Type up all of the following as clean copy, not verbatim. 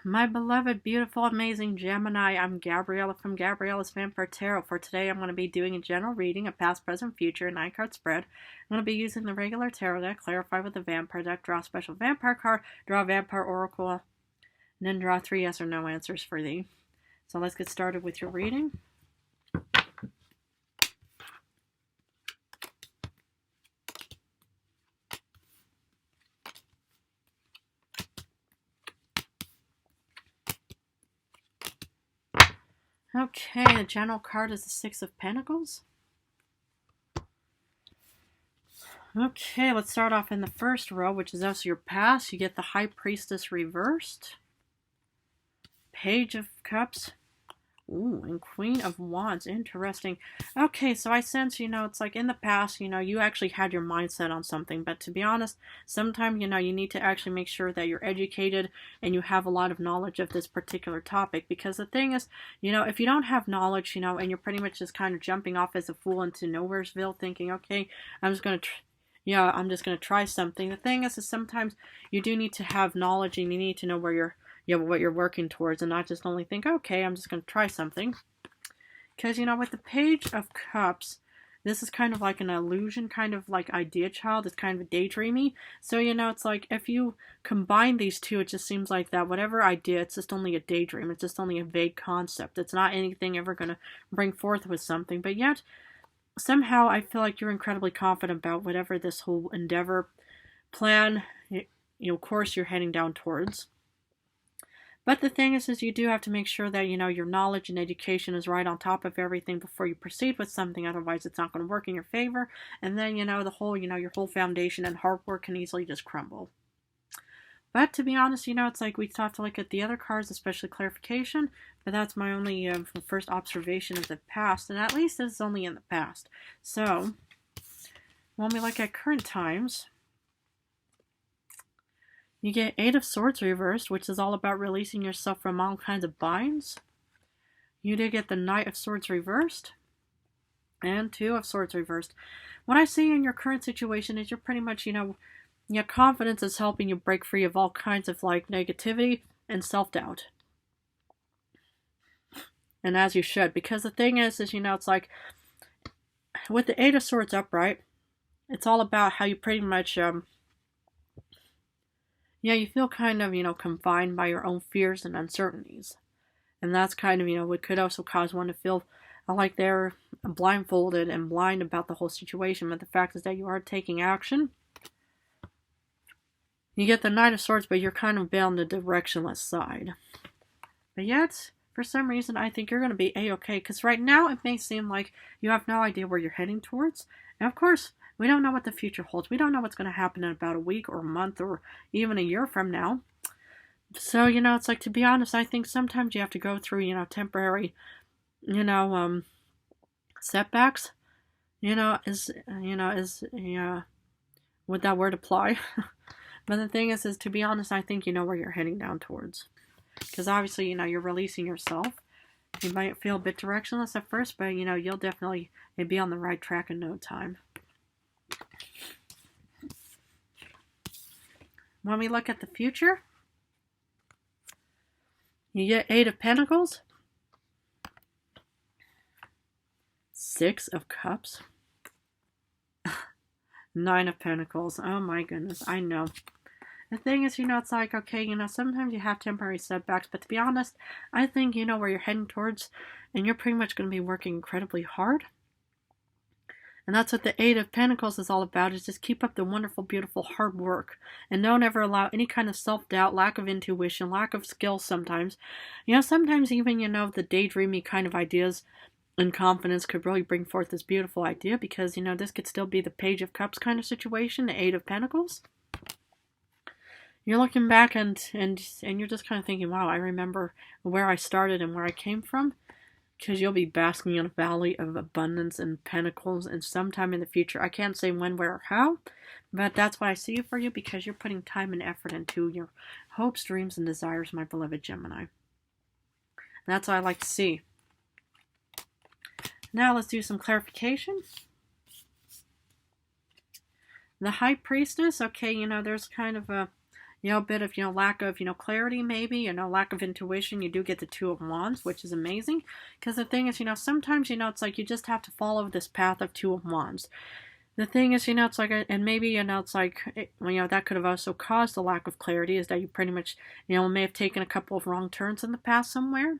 My beloved, beautiful, amazing Gemini, I'm Gabriella from Gabriella's Vampire Tarot. For today, I'm going to be doing a general reading, a past, present, future, 9-card spread. I'm going to be using the regular tarot deck, clarify with the vampire deck, draw a special vampire card, draw a vampire oracle, and then draw 3 yes or no answers for thee. So let's get started with your reading. Okay, the general card is the 6 of Pentacles. Okay, let's start off in the first row, which is also your past. You get the High Priestess reversed, Page of Cups, ooh, and Queen of Wands. Interesting. Okay, so I sense, it's like in the past, you actually had your mindset on something. But to be honest, sometimes, you need to actually make sure that you're educated and you have a lot of knowledge of this particular topic. Because the thing is, if you don't have knowledge, and you're pretty much just kind of jumping off as a fool into Nowheresville thinking, okay, I'm just going to try something. The thing is sometimes you do need to have knowledge and you need to know where what you're working towards and not just only think, okay, I'm just going to try something. Because, with the Page of Cups, this is kind of like an illusion, kind of like idea child. It's kind of daydreamy. So, it's like if you combine these two, it just seems like that whatever idea, it's just only a daydream. It's just only a vague concept. It's not anything ever going to bring forth with something. But yet, somehow I feel like you're incredibly confident about whatever this whole endeavor, plan, course you're heading down towards. But the thing is you do have to make sure that, your knowledge and education is right on top of everything before you proceed with something. Otherwise, it's not going to work in your favor. And then, the whole, your whole foundation and hard work can easily just crumble. But to be honest, it's like we have to look at the other cards, especially clarification. But that's my only first observation of the past. And at least it's only in the past. So, when we look at current times, you get 8 of Swords reversed, which is all about releasing yourself from all kinds of binds. You do get the Knight of Swords reversed and 2 of Swords reversed. What I see in your current situation is you're pretty much, your confidence is helping you break free of all kinds of like negativity and self-doubt. And as you should, because the thing is it's like with the 8 of Swords upright, it's all about how you pretty much you feel kind of, confined by your own fears and uncertainties. And that's kind of, what could also cause one to feel like they're blindfolded and blind about the whole situation. But the fact is that you are taking action. You get the Knight of Swords, but you're kind of a bit on the directionless side. But yet, for some reason, I think you're going to be A-okay. Because right now, it may seem like you have no idea where you're heading towards. And of course, we don't know what the future holds. We don't know what's going to happen in about a week or a month or even a year from now. So, it's like, to be honest, I think sometimes you have to go through, temporary, setbacks, would that word apply? But the thing is to be honest, I think you know where you're heading down towards. Because obviously, you're releasing yourself. You might feel a bit directionless at first, but, you'll definitely be on the right track in no time. When we look at the future, you get 8 of Pentacles, 6 of Cups, 9 of Pentacles. Oh my goodness, I know. The thing is, it's like, okay, sometimes you have temporary setbacks, but to be honest, I think you know where you're heading towards, and you're pretty much going to be working incredibly hard. And that's what the 8 of Pentacles is all about, is just keep up the wonderful, beautiful, hard work. And don't ever allow any kind of self-doubt, lack of intuition, lack of skill sometimes. Sometimes even, the daydreamy kind of ideas and confidence could really bring forth this beautiful idea. Because, this could still be the Page of Cups kind of situation, the 8 of Pentacles. You're looking back and you're just kind of thinking, wow, I remember where I started and where I came from. Because you'll be basking in a valley of abundance and pentacles and sometime in the future. I can't say when, where, or how, but that's what I see for you, because you're putting time and effort into your hopes, dreams, and desires, my beloved Gemini. And that's what I like to see. Now let's do some clarification. The High Priestess, okay, there's kind of a, a bit of, lack of, clarity maybe, lack of intuition, you do get the Two of Wands, which is amazing. Because the thing is, sometimes, it's like you just have to follow this path of Two of Wands. The thing is, it's like, and maybe, it's like, that could have also caused a lack of clarity, is that you pretty much, may have taken a couple of wrong turns in the past somewhere.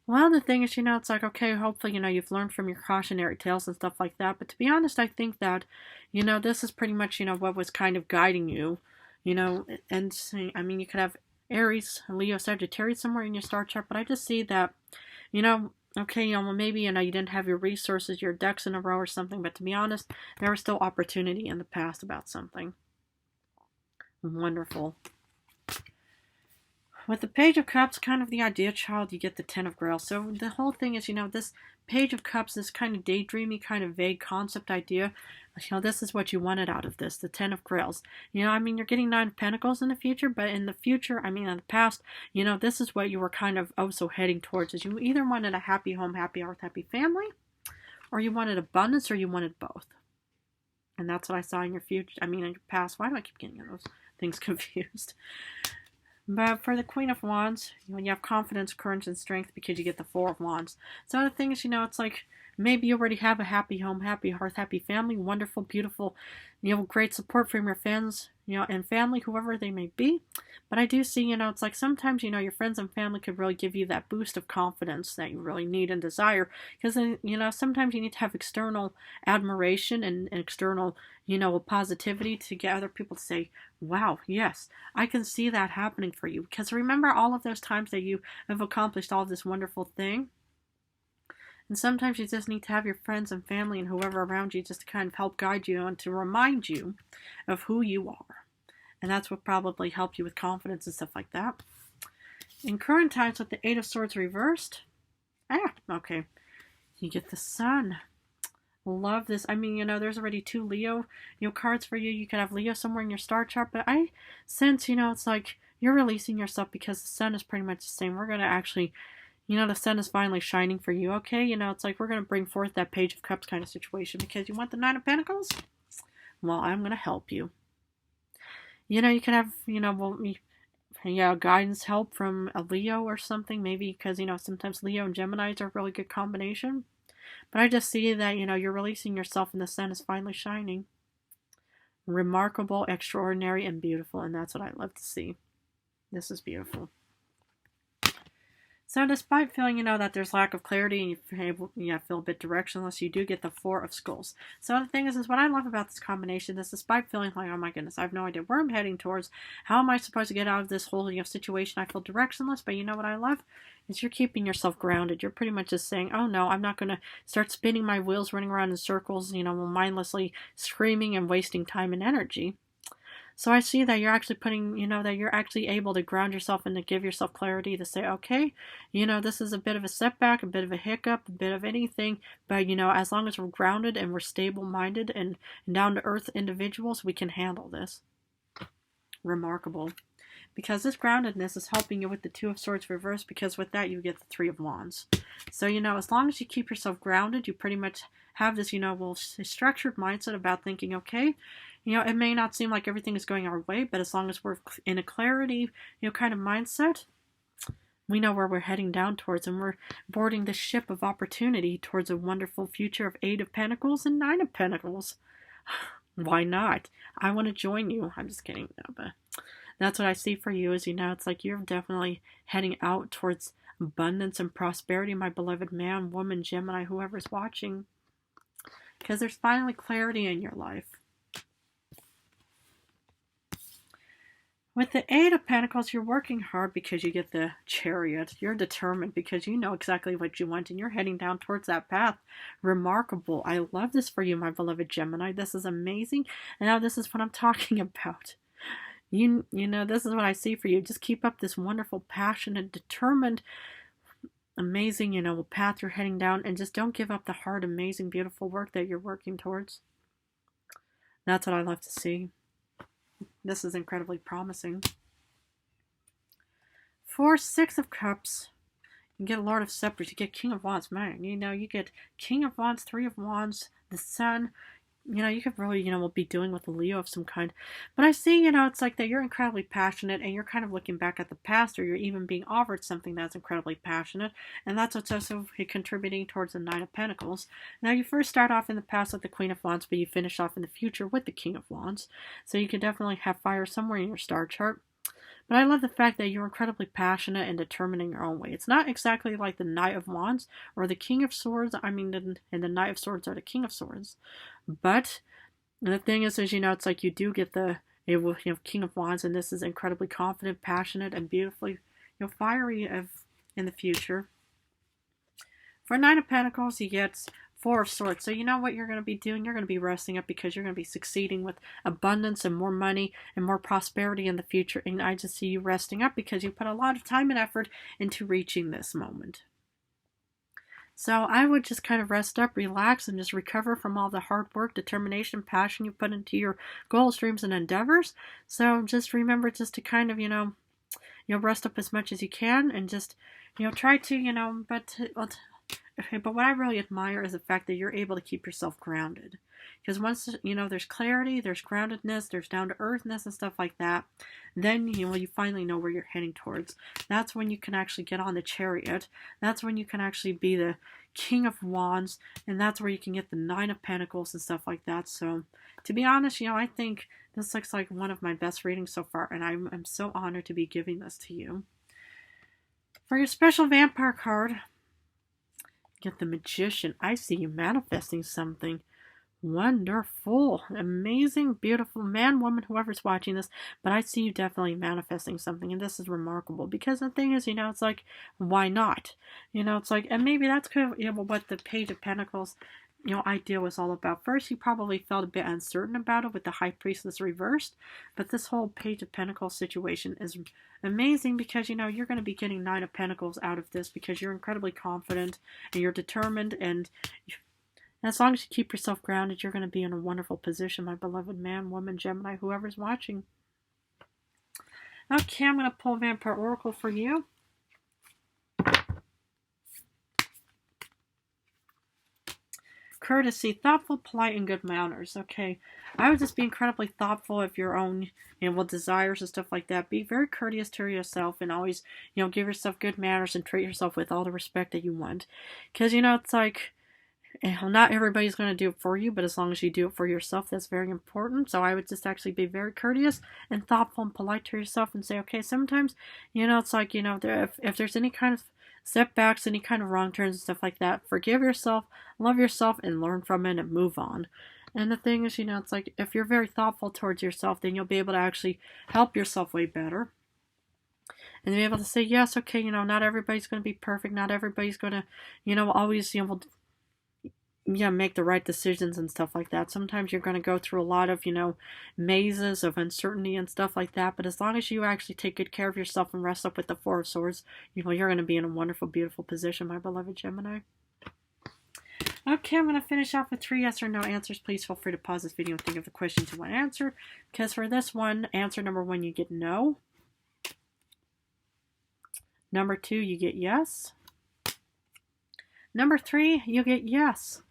Well, the thing is, it's like, okay, hopefully, you've learned from your cautionary tales and stuff like that. But to be honest, I think that, this is pretty much, what was kind of guiding you, and I mean, you could have Aries, Leo, Sagittarius somewhere in your star chart, but I just see that, okay, well, maybe, you didn't have your resources, your ducks in a row or something, but to be honest, there was still opportunity in the past about something. Wonderful. With the Page of Cups, kind of the idea child, you get the Ten of Grails. So the whole thing is, this Page of Cups, this kind of daydreamy, kind of vague concept idea, this is what you wanted out of this, the Ten of Grails. I mean, you're getting Nine of Pentacles in the future, but in the future, I mean, in the past, this is what you were kind of also heading towards, is you either wanted a happy home, happy hearth, happy family, or you wanted abundance, or you wanted both. And that's what I saw in your future, in your past. Why do I keep getting those things confused? But for the Queen of Wands, you have confidence, courage, and strength because you get the Four of Wands. So the thing is, it's like maybe you already have a happy home, happy hearth, happy family, wonderful, beautiful, great support from your friends, and family, whoever they may be. But I do see, it's like sometimes, your friends and family could really give you that boost of confidence that you really need and desire. Because, sometimes you need to have external admiration and external, positivity to get other people to say, wow, yes, I can see that happening for you. Because remember all of those times that you have accomplished all of this wonderful thing? And sometimes you just need to have your friends and family and whoever around you just to kind of help guide you and to remind you of who you are. And that's what probably helped you with confidence and stuff like that. In current times with the Eight of Swords reversed, okay, you get the Sun. Love this. I mean, there's already two Leo, cards for you. You could have Leo somewhere in your star chart, but I sense, it's like you're releasing yourself because the Sun is pretty much the same. We're going to actually, the Sun is finally shining for you, okay? It's like we're going to bring forth that Page of Cups kind of situation because you want the Nine of Pentacles? Well, I'm going to help you. You can have, guidance help from a Leo or something, maybe because, sometimes Leo and Geminis are a really good combination. But I just see that, you're releasing yourself and the Sun is finally shining. Remarkable, extraordinary, and beautiful, and that's what I love to see. This is beautiful. So despite feeling, that there's lack of clarity and you feel a bit directionless, you do get the Four of Skulls. So the thing is what I love about this combination is despite feeling like, oh my goodness, I have no idea where I'm heading towards, how am I supposed to get out of this whole, situation, I feel directionless, but you know what I love? Is you're keeping yourself grounded. You're pretty much just saying, oh no, I'm not going to start spinning my wheels, running around in circles, mindlessly screaming and wasting time and energy. So I see that you're actually putting, that you're actually able to ground yourself and to give yourself clarity to say, okay, this is a bit of a setback, a bit of a hiccup, a bit of anything. But, as long as we're grounded and we're stable-minded and down-to-earth individuals, we can handle this. Remarkable. Because this groundedness is helping you with the Two of Swords reversed, because with that you get the Three of Wands. So, as long as you keep yourself grounded, you pretty much have this, structured mindset about thinking, okay, it may not seem like everything is going our way, but as long as we're in a clarity, kind of mindset, we know where we're heading down towards, and we're boarding the ship of opportunity towards a wonderful future of Eight of Pentacles and Nine of Pentacles. Why not? I want to join you. I'm just kidding. No, but that's what I see for you is, it's like you're definitely heading out towards abundance and prosperity, my beloved man, woman, Gemini, whoever's watching. Because there's finally clarity in your life. With the Eight of Pentacles, you're working hard because you get the Chariot. You're determined because you know exactly what you want and you're heading down towards that path. Remarkable. I love this for you, my beloved Gemini. This is amazing. And now this is what I'm talking about. This is what I see for you. Just keep up this wonderful, passionate, determined, amazing, path you're heading down. And just don't give up the hard, amazing, beautiful work that you're working towards. That's what I love to see. This is incredibly promising. For Six of Cups, you get Lord of Scepters, you get King of Wands. Man, you get King of Wands, Three of Wands, the Sun. you could really, be doing with a Leo of some kind. But I see, it's like that you're incredibly passionate and you're kind of looking back at the past, or you're even being offered something that's incredibly passionate. And that's what's also contributing towards the Nine of Pentacles. Now, you first start off in the past with the Queen of Wands, but you finish off in the future with the King of Wands. So you can definitely have fire somewhere in your star chart. But I love the fact that you're incredibly passionate and determined in your own way. It's not exactly like the Knight of Wands or the King of Swords. I mean, and the Knight of Swords or the King of Swords. But the thing is, it's like you do get the King of Wands, and this is incredibly confident, passionate, and beautifully fiery in the future. For Nine of Pentacles, you get Four of Swords. So you know what you're going to be doing? You're going to be resting up because you're going to be succeeding with abundance and more money and more prosperity in the future. And I just see you resting up because you put a lot of time and effort into reaching this moment. So I would just kind of rest up, relax, and just recover from all the hard work, determination, passion you put into your goals, dreams, and endeavors. So just remember just to kind of, rest up as much as you can and just, try to, but what I really admire is the fact that you're able to keep yourself grounded. Because once, there's clarity, there's groundedness, there's down-to-earthness and stuff like that, then, you finally know where you're heading towards. That's when you can actually get on the chariot. That's when you can actually be the King of Wands. And that's where you can get the Nine of Pentacles and stuff like that. So, to be honest, I think this looks like one of my best readings so far. And I'm so honored to be giving this to you. For your special vampire card, get the Magician. I see you manifesting something wonderful, amazing, beautiful man, woman, whoever's watching this. But I see you definitely manifesting something, and this is remarkable because the thing is, it's like, why not? It's like, and maybe that's kind of what the Page of Pentacles idea was all about. First, you probably felt a bit uncertain about it with the High Priestess reversed, but this whole Page of Pentacles situation is amazing because you're going to be getting Nine of Pentacles out of this because you're incredibly confident and you're determined, and as long as you keep yourself grounded, you're going to be in a wonderful position, my beloved man, woman, Gemini, whoever's watching. Okay, I'm going to pull Vampire Oracle for you. Courtesy, thoughtful, polite, and good manners. Okay, I would just be incredibly thoughtful of your own, desires and stuff like that. Be very courteous to yourself and always, give yourself good manners and treat yourself with all the respect that you want. Because, it's like, not everybody's going to do it for you, but as long as you do it for yourself, that's very important. So I would just actually be very courteous and thoughtful and polite to yourself and say, okay, sometimes, it's like, if there's any kind of setbacks, any kind of wrong turns and stuff like that, forgive yourself, love yourself, and learn from it and move on. And the thing is, it's like, if you're very thoughtful towards yourself, then you'll be able to actually help yourself way better. And be able to say, yes, okay, not everybody's going to be perfect. Not everybody's going to, always, make the right decisions and stuff like that. Sometimes you're going to go through a lot of, mazes of uncertainty and stuff like that. But as long as you actually take good care of yourself and rest up with the Four of Swords, you're going to be in a wonderful, beautiful position, my beloved Gemini. Okay, I'm going to finish off with 3 yes or no answers. Please feel free to pause this video and think of the questions you want answered. Because for this one, answer number 1, you get no. Number 2, you get yes. Number 3, you get yes.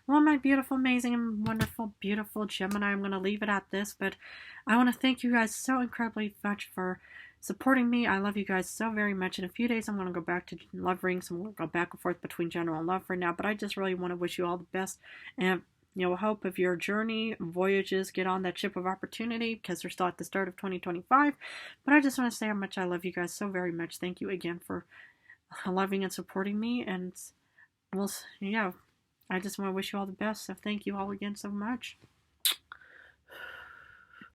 Well, my beautiful, amazing, and wonderful, beautiful Gemini, I'm going to leave it at this, but I want to thank you guys so incredibly much for supporting me. I love you guys so very much. In a few days, I'm going to go back to love rings, and we'll go back and forth between general and love for now, but I just really want to wish you all the best, and hope of your journey, voyages, get on that ship of opportunity, because we're still at the start of 2025, but I just want to say how much I love you guys so very much. Thank you again for loving and supporting me, and I just want to wish you all the best, so thank you all again so much.